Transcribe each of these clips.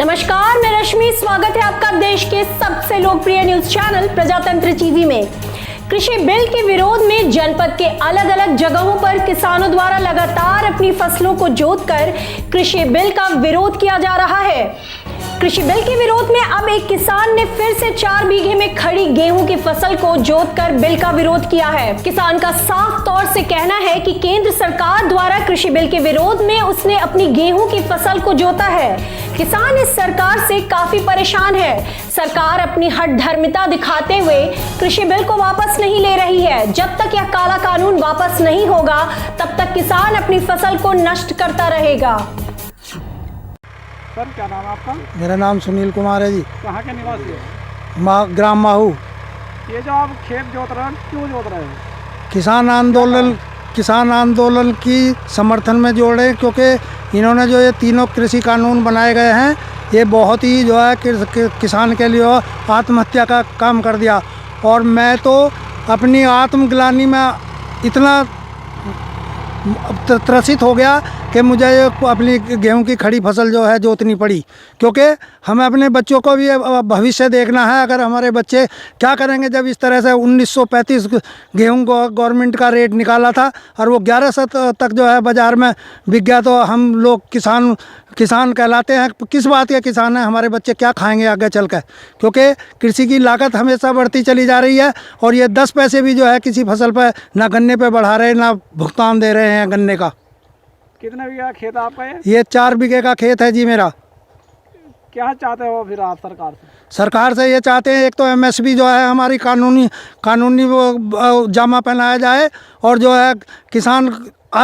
नमस्कार, मैं रश्मि। स्वागत है आपका देश के सबसे लोकप्रिय न्यूज चैनल प्रजातंत्र टीवी में। कृषि बिल के विरोध में जनपद के अलग अलग जगहों पर किसानों द्वारा लगातार अपनी फसलों को जोतकर कृषि बिल का विरोध किया जा रहा है। कृषि बिल के विरोध में अब एक किसान ने फिर से 4 बीघे में खड़ी गेहूं की फसल को जोतकर बिल का विरोध किया है। किसान का साफ तौर से कहना है कि केंद्र सरकार द्वारा कृषि बिल के विरोध में उसने अपनी गेहूं की फसल को जोता है। किसान इस सरकार से काफी परेशान है। सरकार अपनी हठधर्मिता दिखाते हुए कृषि बिल को वापस नहीं ले रही है। जब तक यह काला कानून वापस नहीं होगा तब तक किसान अपनी फसल को नष्ट करता रहेगा। सर, क्या नाम है आपका? मेरा नाम सुनील कुमार है जी। कहाँ के निवासी है? ग्राम माहू। ये जो आप खेत जोत रहे हैं, क्यों जोत रहे हैं? किसान आंदोलन की समर्थन में जोड़े, क्योंकि इन्होंने जो ये तीनों कृषि कानून बनाए गए हैं ये बहुत ही जो है किसान के लिए आत्महत्या का काम कर दिया। और मैं तो अपनी आत्मग्लानि में इतना त्रसित हो गया कि मुझे अपनी गेहूं की खड़ी फसल जो है जोतनी पड़ी, क्योंकि हमें अपने बच्चों को भी भविष्य देखना है। अगर हमारे बच्चे क्या करेंगे जब इस तरह से 1935 गेहूं को गवर्नमेंट का रेट निकाला था और वो 1100 तक जो है बाज़ार में बिक गया, तो हम लोग किसान कहलाते हैं। किस बात के किसान हैं? हमारे बच्चे क्या खाएंगे आगे चल कर? क्योंकि कृषि की लागत हमेशा बढ़ती चली जा रही है और ये 10 पैसे भी जो है किसी फसल पर ना गन्ने पे बढ़ा रहे ना भुगतान दे रहे हैं गन्ने का। कितना बीघा खेत है आपका? ये 4 बीघे का खेत है जी मेरा। क्या चाहते हो फिर आप सरकार से ये चाहते हैं, एक तो MSP जो है हमारी कानूनी वो जामा पहनाया जाए, और जो है किसान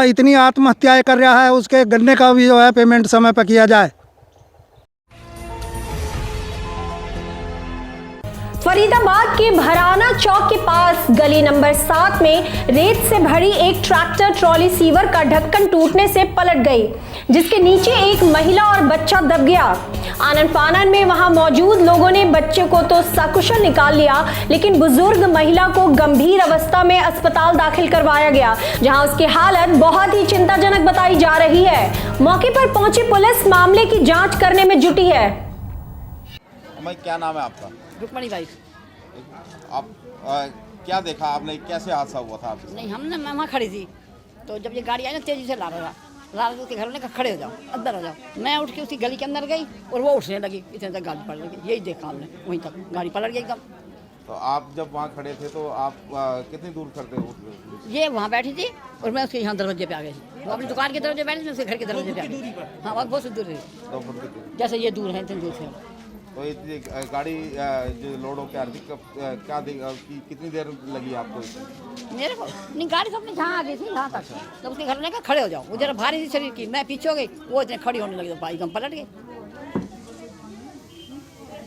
इतनी आत्महत्याएं कर रहा है उसके गन्ने का भी जो है पेमेंट समय पर किया जाए। फरीदाबाद के भराना चौक के पास गली नंबर 7 में रेत से भरी एक ट्रैक्टर ट्रॉली सीवर का ढक्कन टूटने से पलट गई, जिसके नीचे एक महिला और बच्चा दब गया। आनन फानन में वहां मौजूद लोगों ने बच्चे को तो सकुशल निकाल लिया, लेकिन बुजुर्ग महिला को गंभीर अवस्था में अस्पताल दाखिल करवाया गया, जहां उसकी हालत बहुत ही चिंताजनक बताई जा रही है। मौके पर पहुंची पुलिस मामले की जाँच करने में जुटी है। क्या नाम है आपका? रुक्मणी बाई। आप क्या देखा आपने, कैसे हादसा हुआ था आपके? नहीं, हमने मैं वहाँ खड़ी थी, तो जब ये गाड़ी आई ना तेजी से ला रहा उसके घर ने कहा खड़े हो जाओ, अंदर हो जाओ। मैं उठ के उसकी गली के अंदर गई और वो उठने लगी, इतने तक गाड़ी पलट गई। यही देखा हमने, वहीं तक गाड़ी पलट गई एकदम। तो आप जब वहाँ खड़े थे तो आप कितनी दूर करते हो? ये वहाँ बैठी थी और मैं उसके यहाँ दरवाजे पे आ गई। वो अपनी दुकान के दरवाजे बैठी थी, उसके घर के दरवाजे पे आ गई। हाँ, बहुत दूर है, जैसे ये दूर है इतनी दूर से। तो ये गाड़ी जो लोड होकर आ रही थी, कितनी देर लगी आपको? मेरे को नहीं, गाड़ी तो अपने जहाँ आ गई थी यहाँ तक, तो उसके घर ने कहा खड़े हो जाओ। वो जरा भारी थी शरीर की, मैं पीछे हो गई, वो इतने खड़ी होने लगी तो बाइक हम पलट गए।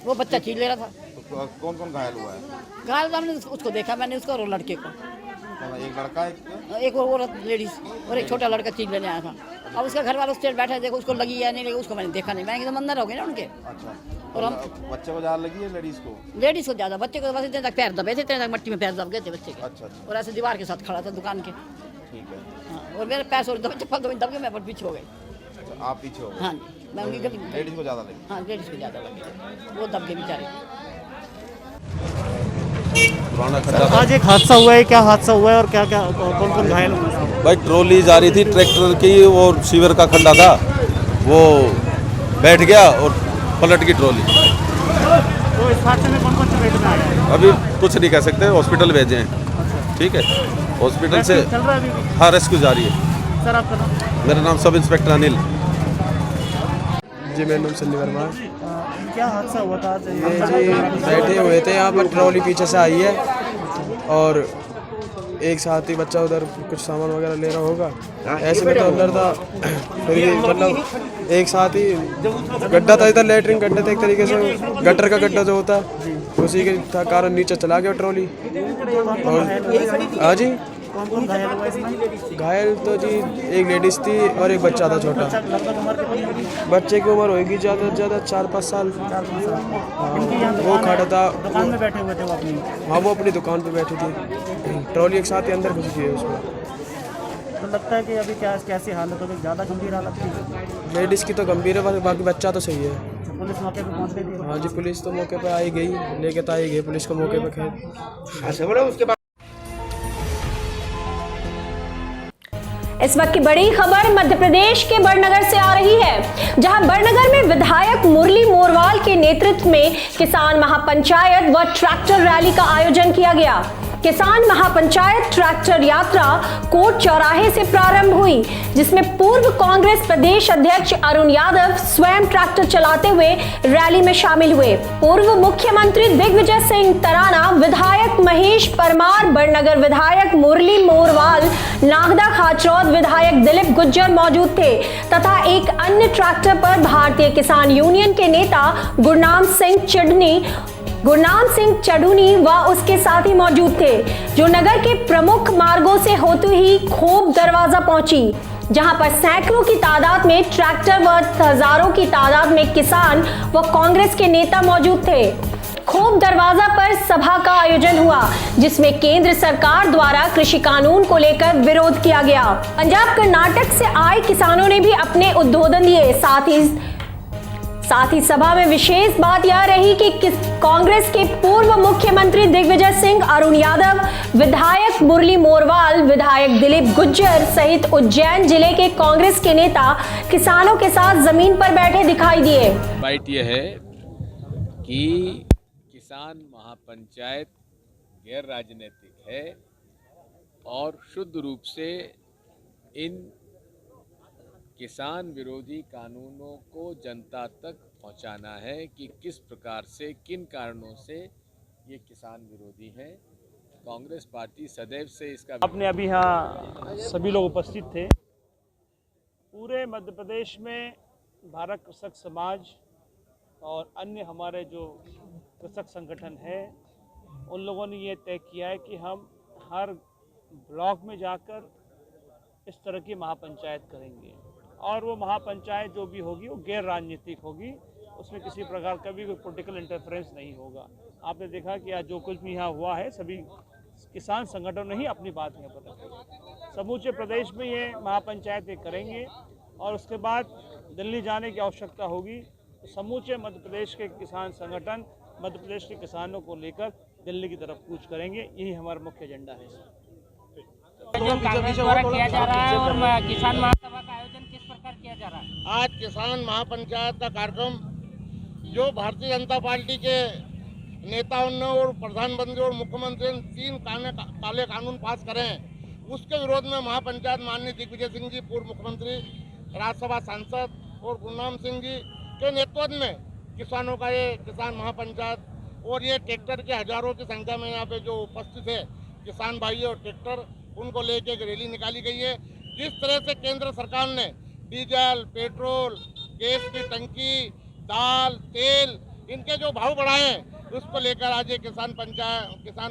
वो बच्चा चीज ले रहा था। तो कौन कौन घायल हुआ है? घायल हमने उसको देखा, मैंने उसको और लड़के को। एक लड़का, एक औरत लेडीज और एक छोटा लड़का चीज लेने आया था। अब उसका घर वाला स्टेट बैठा है, देखो उसको लगी या नहीं लगी उसको मैंने देखा नहीं, मैं एकदम अंदर हो गए ना उनके। अच्छा। और हम बच्चे को ज़्यादा लगी है? लेडीज को ज़्यादा, बच्चे को बस इतने तक पैर दबे थे, इतने तक मट्टी में पैर दब गए थे बच्चे के। अच्छा। और ऐसे दीवार के साथ खड़ा था दुकान के। ठीक है। हाँ, और मेरे पैर और चप्पल दब गए, मैं पर पीछे हो गई। अच्छा, आप पीछे हो गए? हाँ, मैं उनकी गली। लेडीज को ज़्यादा लगी? हाँ, लेडीज को ज़्यादा लगी, वो दब गए बेचारे। आज एक हादसा हुआ है, क्या हादसा हुआ है और क्या क्या कौन कौन घायल हुआ? भाई ट्रॉली जा रही थी ट्रैक्टर की और सीवर का खड्डा था, वो बैठ गया और पलट गई ट्रॉली। तो इस हादसे में कौन कौन से पेट में आया? अभी कुछ नहीं कह सकते, हॉस्पिटल भेजे हैं। ठीक है, हॉस्पिटल से चल रहा है अभी? हाँ, रेस्क्यू जारी है। सर आपका नाम? मेरा नाम सब इंस्पेक्टर अनिल जी। मेरा नाम सन्नी वर्मा। क्या हादसा हुआ था? ये जी बैठे हुए थे यहाँ पर, ट्रॉली पीछे से आई है और एक साथ ही बच्चा उधर कुछ सामान वगैरह ले रहा होगा, ऐसे में तो अंदर था। फिर ये मतलब एक साथ ही गड्ढा था, इधर लेटरिन गड्ढा था एक तरीके से, गटर का गड्ढा जो होता है उसी के कारण नीचे चला गया ट्रॉली। और हाँ जी, कौन कौन घायल हुआ इसमें? घायल तो जी एक लेडीज थी और एक बच्चा था छोटा। बच्चे की उम्र होगी ज़्यादा से ज़्यादा 4-5 साल। वो खड़ा था, दुकान में बैठे हुए थे वो अपनी? हाँ, वो अपनी दुकान पे बैठी थी। ट्रॉली एक साथ ही अंदर घुस गई है उसमें। तो लगता है कि अभी कैसी हालत होगी, ज़्यादा गंभीर हालत थी? लेडीज़ की तो गंभीर है, बाकी बच्चा तो सही है। पुलिस मौके पे पहुंच गई थी? हाँ जी, पुलिस तो मौके पे आई गई, लेके तो आई गई पुलिस को मौके पे। खैर इस वक्त की बड़ी खबर मध्य प्रदेश के बड़नगर से आ रही है, जहां बड़नगर में विधायक मुरली मोरवाल के नेतृत्व में किसान महापंचायत व ट्रैक्टर रैली का आयोजन किया गया। किसान महापंचायत ट्रैक्टर यात्रा कोट चौराहे से प्रारंभ हुई, जिसमें पूर्व कांग्रेस प्रदेश अध्यक्ष अरुण यादव स्वयं ट्रैक्टर चलाते हुए रैली में शामिल हुए। पूर्व मुख्यमंत्री दिग्विजय सिंह तराना, विधायक महेश परमार, बड़नगर विधायक मुरली मोरवाल, नागदा खाचरौद विधायक दिलीप गुज्जर मौजूद थे तथा एक अन्य ट्रैक्टर पर भारतीय किसान यूनियन के नेता गुरनाम सिंह चडूनी व उसके साथी मौजूद थे, जो नगर के प्रमुख मार्गों से होते ही खोप दरवाजा पहुंची, जहां पर सैकड़ों की तादाद में ट्रैक्टर व हजारों की तादाद में किसान व कांग्रेस के नेता मौजूद थे। खोप दरवाजा पर सभा का आयोजन हुआ, जिसमें केंद्र सरकार द्वारा कृषि कानून को लेकर विरोध किया गया। पंजाब कर्नाटक से आए किसानों ने भी अपने उद्बोधन दिए। साथ ही सभा में विशेष बात यह रही कि कांग्रेस के पूर्व मुख्यमंत्री दिग्विजय सिंह, अरुण यादव, विधायक मुरली मोरवाल, विधायक दिलीप गुज्जर सहित उज्जैन जिले के कांग्रेस के नेता किसानों के साथ जमीन पर बैठे दिखाई दिए। बात यह है कि किसान महापंचायत गैर राजनीतिक है और शुद्ध रूप से इन किसान विरोधी कानूनों को जनता तक पहुंचाना है कि किस प्रकार से, किन कारणों से ये किसान विरोधी हैं। कांग्रेस पार्टी सदैव से इसका आपने अभी यहाँ सभी लोग उपस्थित थे। पूरे मध्य प्रदेश में भारत कृषक समाज और अन्य हमारे जो कृषक संगठन है, उन लोगों ने ये तय किया है कि हम हर ब्लॉक में जाकर इस तरह की महापंचायत करेंगे और वो महापंचायत जो भी होगी वो गैर राजनीतिक होगी, उसमें किसी प्रकार का भी कोई पॉलिटिकल इंटरफेरेंस नहीं होगा। आपने देखा कि आज जो कुछ भी यहाँ हुआ है, सभी किसान संगठनों ने ही अपनी बात यहाँ पर रखी। समूचे प्रदेश में ये महापंचायतें करेंगे और उसके बाद दिल्ली जाने की आवश्यकता होगी तो समूचे मध्य प्रदेश के किसान संगठन मध्य प्रदेश के किसानों को लेकर दिल्ली की तरफ कूच करेंगे। यही हमारा मुख्य एजेंडा है। जो कांग्रेस द्वारा किया जा रहा है और किसान महासभा का आयोजन किस प्रकार किया जा रहा है? आज किसान महापंचायत का कार्यक्रम जो भारतीय जनता पार्टी के नेताओं ने और प्रधानमंत्री और मुख्यमंत्री ने 3 काले कानून पास करे हैं, उसके विरोध में महापंचायत माननीय दिग्विजय सिंह जी, पूर्व मुख्यमंत्री, राज्यसभा सांसद और गुरनाम सिंह जी के नेतृत्व में किसानों का ये किसान महापंचायत और ये ट्रैक्टर के हजारों की संख्या में यहाँ पे जो उपस्थित है किसान भाई और ट्रैक्टर, उनको लेके एक रैली निकाली गई है। जिस तरह से केंद्र सरकार ने डीजल, पेट्रोल, गैस की टंकी, दाल, तेल, इनके जो भाव बढ़ाए हैं, उसको लेकर आज ये किसान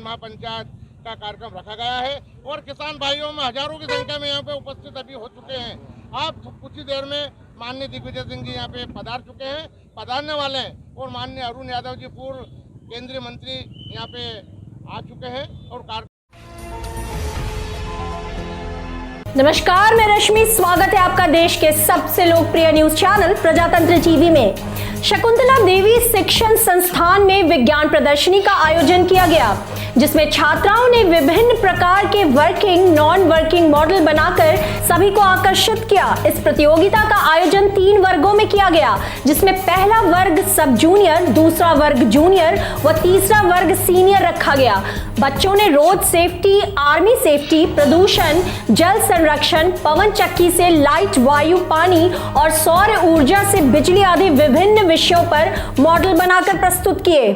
महापंचायत का कार्यक्रम रखा गया है और किसान भाइयों में हजारों की संख्या में यहाँ पे उपस्थित अभी हो चुके हैं। आप कुछ ही देर में माननीय दिग्विजय सिंह जी यहाँ पे पधार चुके हैं, पधारने वाले हैं और माननीय अरुण यादव जी, पूर्व केंद्रीय मंत्री, यहाँ पे आ चुके हैं और नमस्कार, मैं रश्मि, स्वागत है आपका देश के सबसे लोकप्रिय न्यूज चैनल प्रजातंत्र टीवी में। शकुंतला देवी शिक्षण संस्थान में विज्ञान प्रदर्शनी का आयोजन किया गया, जिसमें छात्राओं ने विभिन्न प्रकार के वर्किंग, नॉन वर्किंग मॉडल बनाकर सभी को आकर्षित किया। इस प्रतियोगिता का आयोजन 3 वर्गों में किया गया, जिसमें पहला वर्ग सब जूनियर, दूसरा वर्ग जूनियर व तीसरा वर्ग सीनियर रखा गया। बच्चों ने रोड सेफ्टी, आर्मी सेफ्टी, प्रदूषण, जल संरक्षण, पवन चक्की से लाइट, वायु, पानी और सौर ऊर्जा से बिजली आदि विभिन्न विषयों पर मॉडल बनाकर प्रस्तुत किए।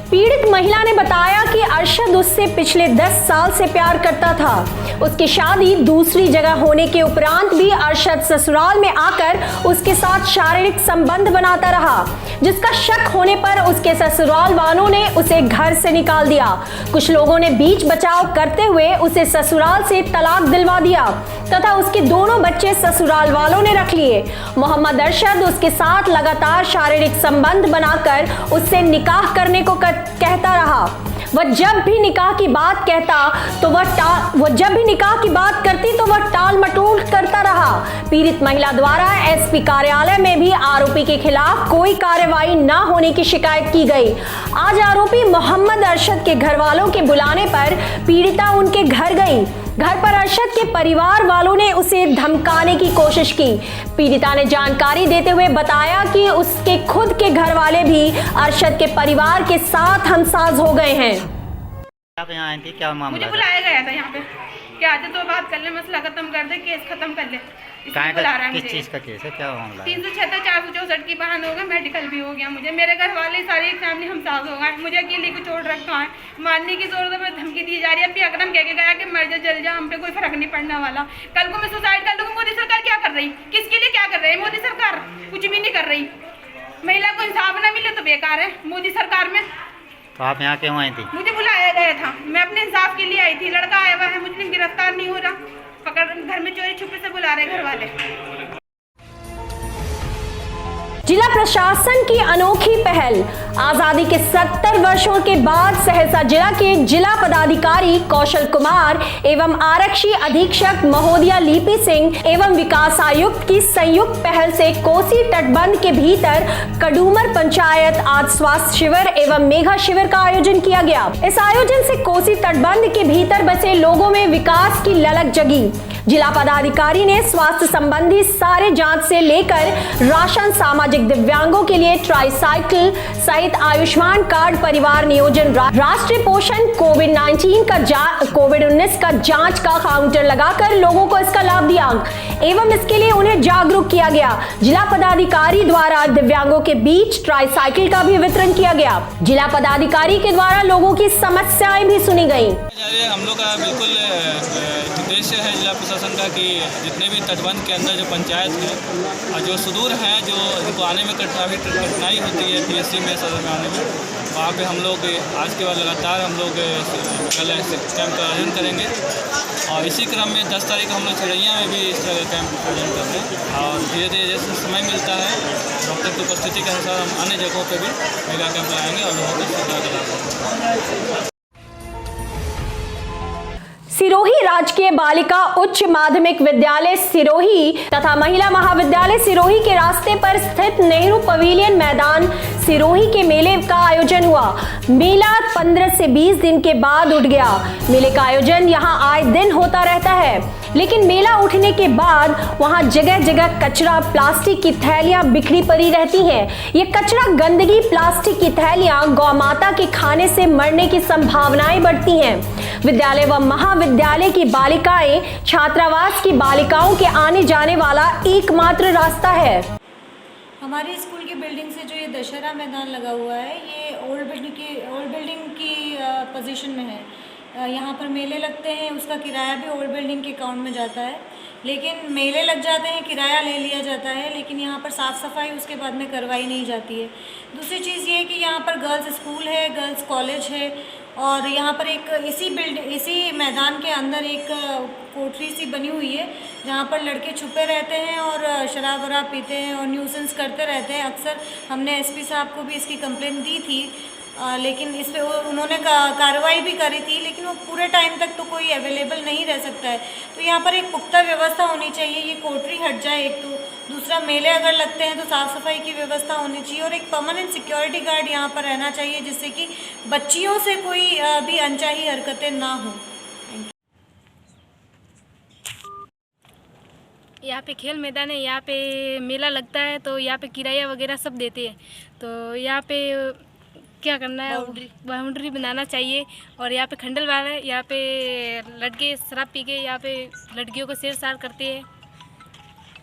पीड़ित महिला ने बताया कि अरशद उससे पिछले 10 साल से प्यार करता था। उसकी शादी दूसरी जगह होने के उपरांत भी अरशद ससुराल में आकर उसके साथ शारीरिक संबंध बनाता रहा, जिसका शक होने पर उसके ससुराल वालों ने उसे घर से निकाल दिया। कुछ लोगों ने बीच बचाव करते हुए उसे ससुराल से तलाक दिलवा दिया तथा उसके दोनों बच्चे ससुराल वालों ने रख लिए। मोहम्मद अरशद उसके साथ लगातार शारीरिक संबंध बनाकर उससे निकाह करने को कहता रहा। वह जब भी निकाह की बात कहता तो वह जब भी निकाह की बात करती तो वह टाल मटोल करता रहा। पीड़ित महिला द्वारा एसपी कार्यालय में भी आरोपी के खिलाफ कोई कार्रवाई न होने की शिकायत की गई। आज आरोपी मोहम्मद अरशद के घर वालों के बुलाने पर पीड़िता उनके घर गई। घर पर अरशद के परिवार वालों ने उसे धमकाने की कोशिश की। पीड़िता ने जानकारी देते हुए बताया कि उसके खुद के घर वाले भी अरशद के परिवार के साथ हमसाज हो गए हैं। आप यहाँ आई थी, क्या मामला? मुझे बुलाया गया था यहाँ पे कि आते तो बात कर ले, मसला खत्म कर दे, केस खत्म कर ले। किस चीज़ का केस है, क्या मामला? 376 464 की बहान हो गया, मेडिकल भी हो गया। मुझे मेरे घर वाले सारी फैमिली हमसाज हो गए। मुझे अकेले को छोड़ रखा है, मारने की जोर पर धमकी दी जा रही है। अभी अकरम कह के गया कि मर जा जल जा, हम पे कोई फर्क नहीं पड़ने वाला। कल को मैं सुसाइड कर लूँगा। मोदी सरकार क्या कर रही, किसके लिए क्या कर रही है? मोदी सरकार कुछ भी नहीं कर रही। महिला को इंसाफ न मिले तो बेकार है मोदी सरकार में। तो आप यहाँ क्यों आई थी? मुझे बुलाया गया था, मैं अपने इंसाफ के लिए आई थी। लड़का आया हुआ है, मुझे गिरफ्तार नहीं हो रहा, पकड़ घर में चोरी छुपे से बुला रहे घर वाले। जिला प्रशासन की अनोखी पहल। आजादी के 70 वर्षों के बाद सहरसा जिला के जिला पदाधिकारी कौशल कुमार एवं आरक्षी अधीक्षक महोदया लिपि सिंह एवं विकास आयुक्त की संयुक्त पहल से कोसी तटबंध के भीतर कडूमर पंचायत आज स्वास्थ्य शिविर एवं मेगा शिविर का आयोजन किया गया। इस आयोजन से कोसी तटबंध के भीतर बसे लोगों में विकास की ललक जगी। जिला पदाधिकारी ने स्वास्थ्य संबंधी सारे जांच से लेकर राशन, सामाजिक दिव्यांगों के लिए ट्राईसाइकिल सहित आयुष्मान कार्ड, परिवार नियोजन, राष्ट्रीय पोषण, कोविड-19 का जांच का काउंटर लगाकर लोगों को इसका लाभ दिया एवं इसके लिए उन्हें जागरूक किया गया। जिला पदाधिकारी द्वारा दिव्यांगों के बीच ट्राईसाइकिल का भी वितरण किया गया। जिला पदाधिकारी के द्वारा लोगों की समस्याएं भी सुनी गयी। हम लोग का बिल्कुल उद्देश्य है जिला प्रशासन का कि जितने भी तटबंध के अंदर जो पंचायत है और जो सुदूर हैं, जो इनको आने में कठिनाई होती है पीएससी में, सदर में आने में, वहाँ पे हम लोग आज के बाद लगातार हम लोग कल कैंप का आयोजन करेंगे। और इसी क्रम में 10 तारीख को हम लोग चिड़ैया में भी इस तरह का कैंप आयोजन कर रहे हैं। और धीरे धीरे जैसे समय मिलता है डॉक्टर की उपस्थिति के अनुसार हम अन्य जगहों पर भी मेगा कैंप लगाएंगे और लोगों को सुविधा कराएंगे। सिरोही राजकीय बालिका उच्च माध्यमिक विद्यालय सिरोही तथा महिला महाविद्यालय सिरोही के रास्ते पर स्थित नेहरू पवेलियन मैदान सिरोही के मेले का आयोजन हुआ। मेला 15 से 20 दिन के बाद उठ गया। मेले का आयोजन यहां आए दिन होता रहता है, लेकिन मेला उठने के बाद वहां जगह जगह कचरा, प्लास्टिक की थैलियां बिखरी पड़ी रहती हैं। ये कचरा, गंदगी, प्लास्टिक की थैलियां गौ माता के खाने से मरने की संभावनाएं बढ़ती हैं। विद्यालय व महाविद्यालय की बालिकाएं छात्रावास की बालिकाओं के आने जाने वाला एकमात्र रास्ता है। हमारे स्कूल की बिल्डिंग से जो ये दशहरा मैदान लगा हुआ है, ये ओल्ड बिल्डिंग की पोजीशन में है। यहाँ पर मेले लगते हैं, उसका किराया भी ओल्ड बिल्डिंग के अकाउंट में जाता है। लेकिन मेले लग जाते हैं, किराया ले लिया जाता है, लेकिन यहाँ पर साफ़ सफाई उसके बाद में करवाई नहीं जाती है। दूसरी चीज़ ये है कि यहाँ पर गर्ल्स स्कूल है, गर्ल्स कॉलेज है, और यहाँ पर एक इसी मैदान के अंदर एक कोठरी सी बनी हुई है जहाँ पर लड़के छुपे रहते हैं और शराब वराब पीते हैं और न्यूसेंस करते रहते हैं। अक्सर हमने एसपी साहब को भी इसकी कंप्लेंट दी थी, लेकिन इस पर उन्होंने कार्रवाई भी करी थी, लेकिन वो पूरे टाइम तक तो कोई अवेलेबल नहीं रह सकता है। तो यहाँ पर एक पुख्ता व्यवस्था होनी चाहिए, ये कोठरी हट जाए एक तो। दूसरा, मेले अगर लगते हैं तो साफ़ सफाई की व्यवस्था होनी चाहिए और एक परमानेंट सिक्योरिटी गार्ड यहाँ पर रहना चाहिए, जिससे कि बच्चियों से कोई भी अनचाही हरकतें ना हो। यहाँ पे खेल मैदान है, यहाँ पे मेला लगता है, तो यहाँ पे किराया वगैरह सब देते हैं। तो यहाँ पे क्या करना है, बाउंड्री बनाना चाहिए। और यहाँ पे खंडल वाला है, यहाँ पे लड़के शराब पी के यहाँ पे लड़कियों को छेड़छाड़ करते हैं।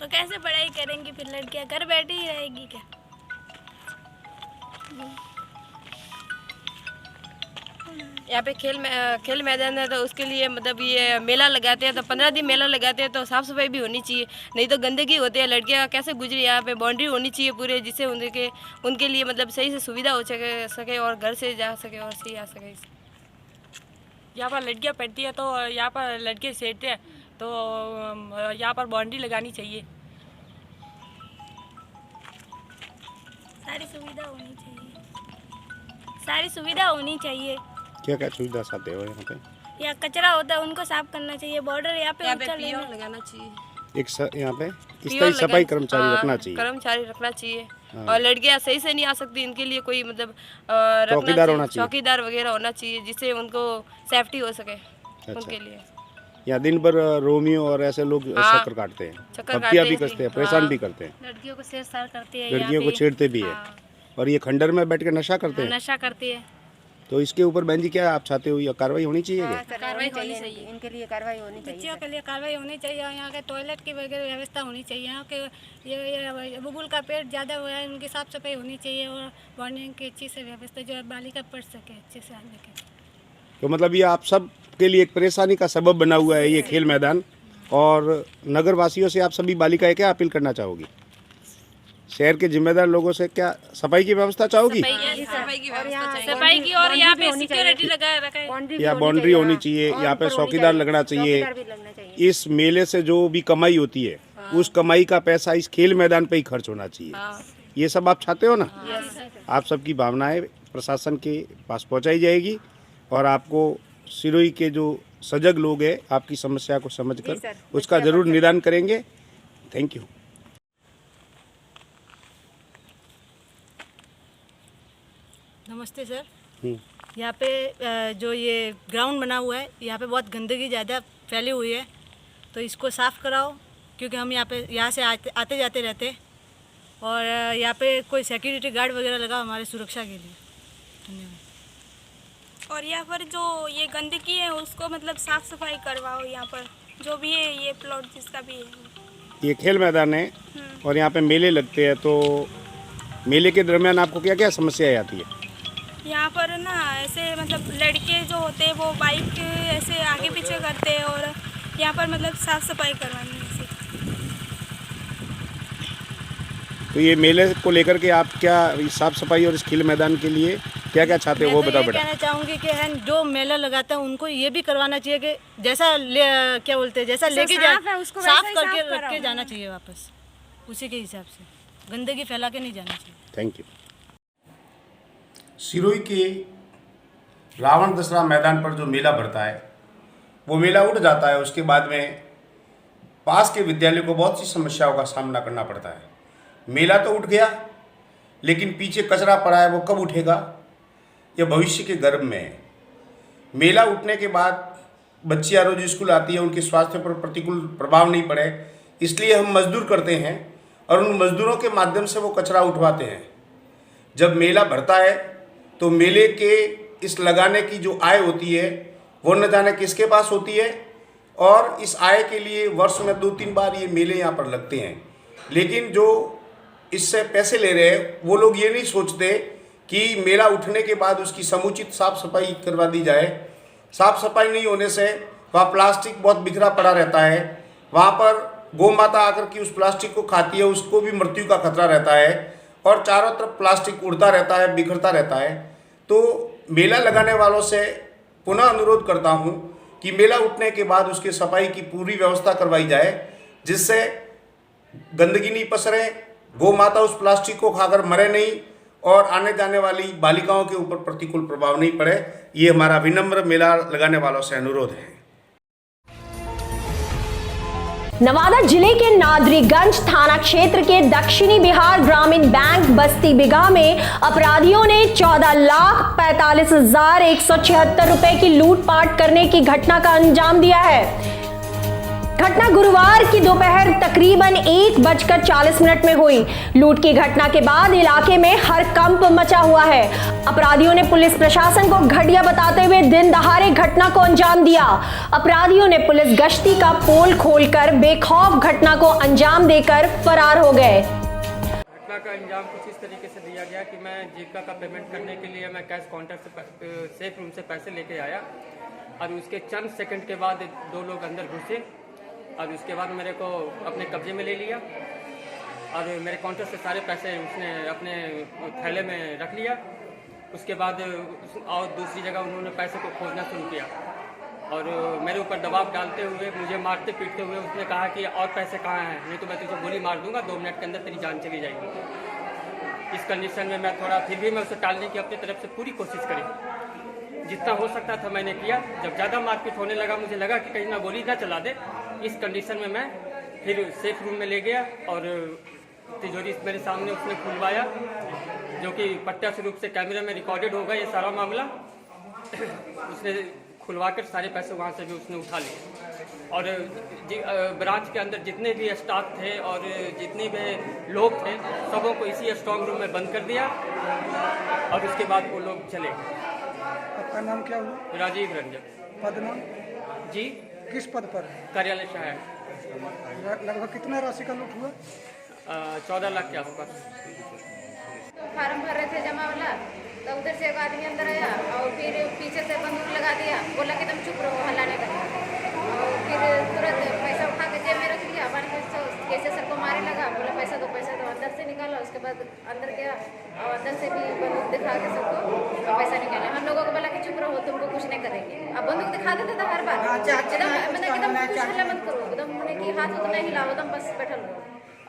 तो कैसे पढ़ाई करेंगी फिर लड़कियाँ, घर बैठी ही रहेगी क्या? यहाँ पे खेल मैदान है, तो उसके लिए मतलब ये मेला लगाते हैं, तो 15 दिन मेला लगाते हैं, तो साफ़ सफाई भी होनी चाहिए, नहीं तो गंदगी होती है। लड़कियाँ कैसे गुजरी, यहाँ पे बाउंड्री होनी चाहिए पूरे, जिससे उनके लिए मतलब सही से सुविधा हो सके और घर से जा सके और सही आ सके। यहाँ पर लड़कियाँ पढ़ती है, तो यहाँ पर लड़के सेठते हैं, तो यहाँ पर बाउंड्री लगानी चाहिए। सारी सुविधा होनी चाहिए। क्या क्या सुविधा चाहते हो यहाँ पे? या कचरा होता है उनको साफ करना चाहिए, बॉर्डर यहाँ पे लगाना चाहिए, यहाँ पे इस तरह सफाई कर्मचारी रखना चाहिए, कर्मचारी रखना चाहिए। हाँ। और लड़कियाँ सही से नहीं आ सकती, इनके लिए कोई मतलब चौकीदार होना चाहिए, चौकीदार वगैरह होना चाहिए जिससे उनको सेफ्टी हो सके। उनके लिए या दिन भर रोमियो और ऐसे लोग चक्कर काटते हैं, हत्या भी करते हैं, परेशान भी करते हैं, लड़कियों को छेड़छाड़ करते हैं, लड़कियों को छेड़ते भी है, और ये खंडर में बैठ के नशा करते हैं। नशा करती है। तो इसके ऊपर बहन जी क्या आप चाहते हो, या कार्रवाई होनी चाहिए क्या? कार्रवाई होनी चाहिए, इनके लिए कार्रवाई होनी चाहिए, बच्चियों के लिए कार्रवाई होनी चाहिए, और यहाँ के टॉयलेट की वगैरह व्यवस्था होनी चाहिए, यहाँ के ये बबूल का पेट ज़्यादा हुआ है, उनकी साफ सफाई होनी चाहिए, और वार्निंग की अच्छी से व्यवस्था जो बालिका पढ़ सके अच्छे से आने के। तो मतलब ये आप सब के लिए एक परेशानी का सबब बना हुआ है ये खेल मैदान, और नगर वासियों से आप सभी बालिकाएं क्या अपील करना चाहोगी? शहर के जिम्मेदार लोगों से क्या सफाई की व्यवस्था चाहोगी? सफाई की, और यहाँ पे सिक्योरिटी लगा रखे, या बाउंड्री होनी चाहिए, यहाँ पे चौकीदार लगना चाहिए। इस मेले से जो भी कमाई होती है उस कमाई का पैसा इस खेल मैदान पे ही खर्च होना चाहिए। ये सब आप चाहते हो ना? आप सबकी भावनाएं प्रशासन के पास पहुंचाई जाएगी, और आपको सिरोही के जो सजग लोग हैं आपकी समस्या को समझकर उसका जरूर निदान करेंगे। Thank you. नमस्ते सर। यहाँ पे जो ये ग्राउंड बना हुआ है, यहाँ पे बहुत गंदगी ज़्यादा फैली हुई है, तो इसको साफ़ कराओ, क्योंकि हम यहाँ से आते जाते रहते, और यहाँ पे कोई सिक्योरिटी गार्ड वगैरह लगा हमारे सुरक्षा के लिए। धन्यवाद। और यहाँ पर जो ये गंदगी है उसको मतलब साफ सफाई करवाओ, यहाँ पर जो भी है ये प्लॉट जिसका भी है। ये खेल मैदान है और यहाँ पे मेले लगते हैं, तो मेले के दरमियान आपको क्या क्या समस्याएं आती है? यहाँ पर ना ऐसे मतलब लड़के जो होते हैं वो बाइक ऐसे आगे पीछे करते हैं, और यहाँ पर मतलब साफ सफाई करवानी है। तो ये मेले को लेकर के आप क्या साफ सफाई और इस खेल मैदान के लिए क्या क्या चाहते हो वो बताओ बेटा। कहना चाहूँगी कि जो मेला लगाता है उनको ये भी करवाना चाहिए कि जैसा क्या बोलते हैं, जैसा लेके साफ करके रख के जाना चाहिए वापस, उसी के हिसाब से गंदगी फैला के नहीं जाना चाहिए। Thank you. सिरोही के रावण दशहरा मैदान पर जो मेला भरता है वो मेला उठ जाता है, उसके बाद में पास के विद्यालय को बहुत सी समस्याओं का सामना करना पड़ता है। मेला तो उठ गया, लेकिन पीछे कचरा पड़ा है, वो कब उठेगा यह भविष्य के गर्भ में है। मेला उठने के बाद बच्चियाँ रोज स्कूल आती है, उनके स्वास्थ्य पर प्रतिकूल प्रभाव नहीं पड़े, इसलिए हम मजदूर करते हैं और उन मजदूरों के माध्यम से वो कचरा उठवाते हैं। जब मेला भरता है तो मेले के इस लगाने की जो आय होती है वो न जाने किसके पास होती है, और इस आय के लिए वर्ष में 2-3 बार ये मेले यहाँ पर लगते हैं। लेकिन जो इससे पैसे ले रहे हैं वो लोग ये नहीं सोचते कि मेला उठने के बाद उसकी समुचित साफ सफाई करवा दी जाए। साफ सफाई नहीं होने से वहाँ प्लास्टिक बहुत बिखरा पड़ा रहता है, वहाँ पर गौ माता आकर के उस प्लास्टिक को खाती है, उसको भी मृत्यु का खतरा रहता है, और चारों तरफ प्लास्टिक उड़ता रहता है, बिखरता रहता है। तो मेला लगाने वालों से पुनः अनुरोध करता हूँ कि मेला उठने के बाद उसके सफाई की पूरी व्यवस्था करवाई जाए, जिससे गंदगी नहीं पसरे, गौ माता उस प्लास्टिक को खाकर मरे नहीं, और आने जाने वाली बालिकाओं के ऊपर प्रतिकूल प्रभाव नहीं पड़े। ये हमारा विनम्र मेला लगाने वालों से अनुरोध है। नवादा जिले के नादरीगंज थाना क्षेत्र के दक्षिणी बिहार ग्रामीण बैंक बस्ती बिगा में अपराधियों ने 14,45,176 रुपए की लूटपाट करने की घटना का अंजाम दिया है। घटना गुरुवार की दोपहर तकरीबन 1:40 में हुई। लूट की घटना के बाद इलाके में हड़कंप मचा हुआ है। अपराधियों ने पुलिस प्रशासन को घटिया बताते हुए दिन दहाड़े घटना को अंजाम दिया। अपराधियों ने पुलिस गश्ती का पोल खोलकर बेखौफ घटना को अंजाम देकर फरार हो गए। घटना का अंजाम कुछ इस तरीके से दिया गया कि मैं जीविका का पेमेंट करने के लिए मैं कैश काउंटर से सेफ रूम से पैसे लेके आया, और उसके चंद सेकंड के बाद 2 लोग अंदर घुसे, और उसके बाद मेरे को अपने कब्जे में ले लिया, और मेरे काउंटर से सारे पैसे उसने अपने थैले में रख लिया। उसके बाद और दूसरी जगह उन्होंने पैसे को खोजना शुरू किया, और मेरे ऊपर दबाव डालते हुए, मुझे मारते पीटते हुए उसने कहा कि और पैसे कहाँ हैं, नहीं तो मैं तुझे गोली मार दूंगा, 2 मिनट के अंदर तेरी जान चली जाएगी। इस कंडीशन में मैं थोड़ा फिर भी मैं उसे टालने की अपनी तरफ से पूरी कोशिश करी। जितना हो सकता था मैंने किया। जब ज़्यादा मारपीट होने लगा, मुझे लगा कि कहीं ना गोली ना चला दे। इस कंडीशन में मैं फिर सेफ रूम में ले गया और तिजोरी मेरे सामने उसने खुलवाया, जो कि प्रत्यक्ष रूप से कैमरे में रिकॉर्डेड होगा ये सारा मामला। उसने खुलवाकर सारे पैसे वहाँ से भी उसने उठा लिए और ब्रांच के अंदर जितने भी स्टाफ थे और जितने भी लोग थे सबों को इसी स्ट्रॉन्ग रूम में बंद कर दिया और उसके बाद वो लोग चले गए। आपका नाम क्या हुआ? राजीव रंजन। पद नाम? जी। किस पद पर? कार्यालय सहायक। लगभग कितना राशि का लूट हुआ? 14 लाख के आसपास। फार्म भर रहे थे जमा वाला, तो उधर से एक आदमी अंदर आया और फिर पीछे से बंदूक लगा दिया, बोला कि तुम चुप रहो, हल्ला नहीं करना। और फिर तुरंत पैसा उठा के जेब में रख लिया। कैसे सर को मारे लगा, बोला पैसा दो पैसा दो। अंदर से निकाला, उसके बाद अंदर गया और अंदर से भी बंदूक दिखा के सबको पैसा निकाला। हम लोगों को बोला कि चुप रहो, तुमको कुछ नहीं करेंगे। अब बंदूक दिखा देते थे हर बार, एकदम कुछ हल्ला मत करो, एकदम कि हाथ उतना हिलाओ, एकदम बस बैठल रहो।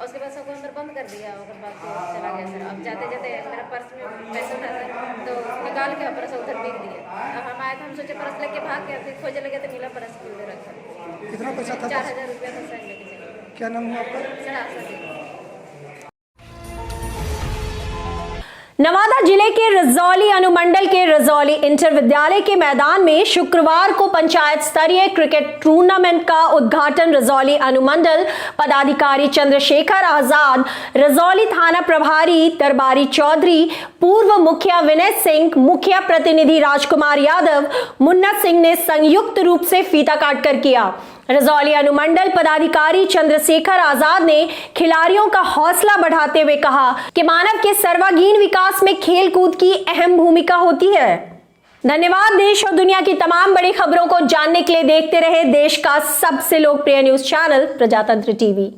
और उसके बाद सबको अंदर बंद कर दिया और बाद चला गया सर। अब जाते जाते मेरा पर्स में पैसा था सर, तो निकाल के पर्स उधर फेंक दिया। अब हम आए थे, हम सोचे पर्स लेके भाग गया, फिर खोजने लगे तो नीला पर्स उधर रखा। कितना पैसा था? 4000 रुपया था सर लेके चले। क्या नाम हुआ आपका? सर आशा देवी। नवादा जिले के रजौली अनुमंडल के रजौली इंटर विद्यालय के मैदान में शुक्रवार को पंचायत स्तरीय क्रिकेट टूर्नामेंट का उद्घाटन रजौली अनुमंडल पदाधिकारी चंद्रशेखर आजाद, रजौली थाना प्रभारी दरबारी चौधरी, पूर्व मुखिया विनय सिंह, मुखिया प्रतिनिधि राजकुमार यादव, मुन्ना सिंह ने संयुक्त रूप से फीता काटकर किया। रजौली अनुमंडल पदाधिकारी चंद्रशेखर आजाद ने खिलाड़ियों का हौसला बढ़ाते हुए कहा कि मानव के सर्वांगीण विकास में खेल कूद की अहम भूमिका होती है। धन्यवाद। देश और दुनिया की तमाम बड़ी खबरों को जानने के लिए देखते रहे देश का सबसे लोकप्रिय न्यूज चैनल प्रजातंत्र टीवी।